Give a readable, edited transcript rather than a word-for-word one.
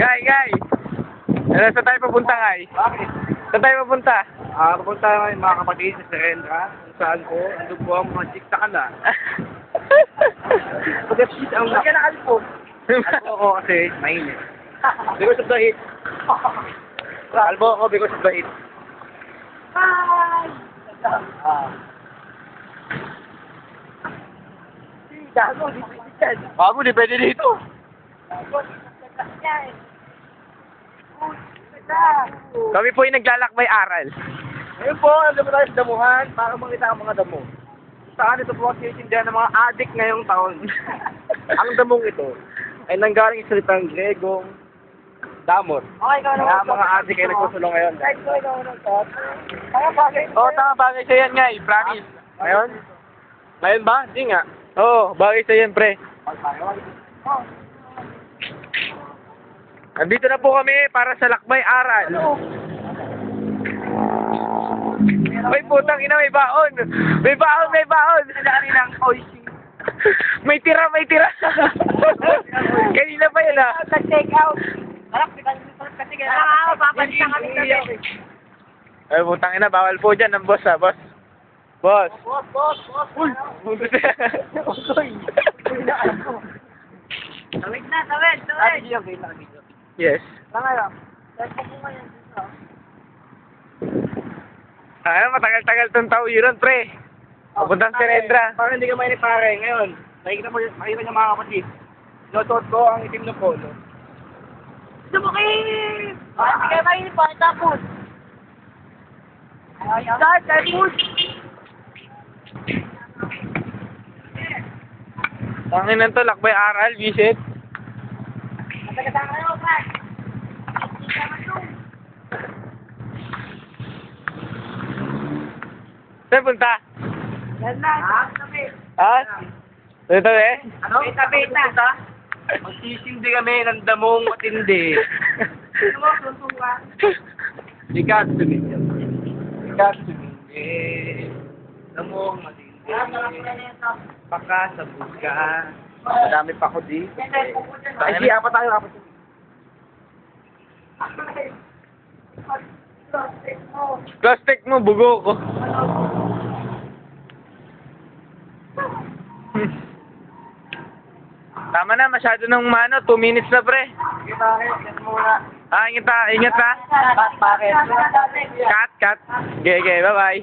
Guy! Saan tayo papunta, Guy? Bakit? Saan tayo papunta? Papunta ngayon mga kapatid sa Serendra. Kung saan po, andun po ang mga chicks sa kala. Pag-apsis ang laki na alpo. Alpo ako kasi mainit. Because of the heat. Alpo ako because of the heat. Hi! Gago, di pwede dyan. Bago, di pwede dito. Gago, di pwede dyan. Kami po yung naglalakbay aral. Ngayon po, nandun po tayo sa damuhan para makita ang mga damo. Saan ito po ang tinitindihan ng mga adik ngayong taon. Ang damong ito ay nanggaling sa salitang Gregong damot. Okay, ikaw naman. Kaya mga adik ay nagsusulong ngayon. Ikaw naman. Tama bagay. Oo, tama bagay sa'yo yan, Guy. Promise. Ngayon? Ngayon ba? Hindi nga. Oo, bagay sa'yo yan, pre. Nandito na po kami para sa lakbay aral. May putang ina, may baon! May baon, may baon! Nalari ng oishi. May tira, may tira! Kanina pa yun ah! Nag-take out. Harap, kasi kaya papalit na kami kami. Ay, putang ina, bawal po dyan ang boss ah, boss. Boss! Boss. Uy! Tawid na, tawid. Yes. Tama lang. Tawid po ngayon dito. Ano, matagal-tagal tong tawiran, pre. Papuntang Serendra. Para hindi ka mainit pare. Ngayon, makikita niyo mga kapatid. Sinusuot ko ang itim na polo. Sumukit! Hindi kayo mainit pa, tapos. Start, tapos. Tanginan to, lakbay aral, visit. Matagatang kayo, Pat. Saan punta? Yan na, tabi. Ha? Dito eh? Ano? Tabi na. Magsisindi kami ng damong matindi. Ano mo, tuntungan? Sikat sumindi. Sikat sumindi. Damong matindi. Baka sa buka. Madami pa ako di. Ay, di, apat tayo, apat. Plastic mo, bugo ko. Tama na, masyado nang mano. 2 minutes na, pre. Sige, bakit? Yan muna. Ingat ha. Bakit? Cut. Okay, bye-bye.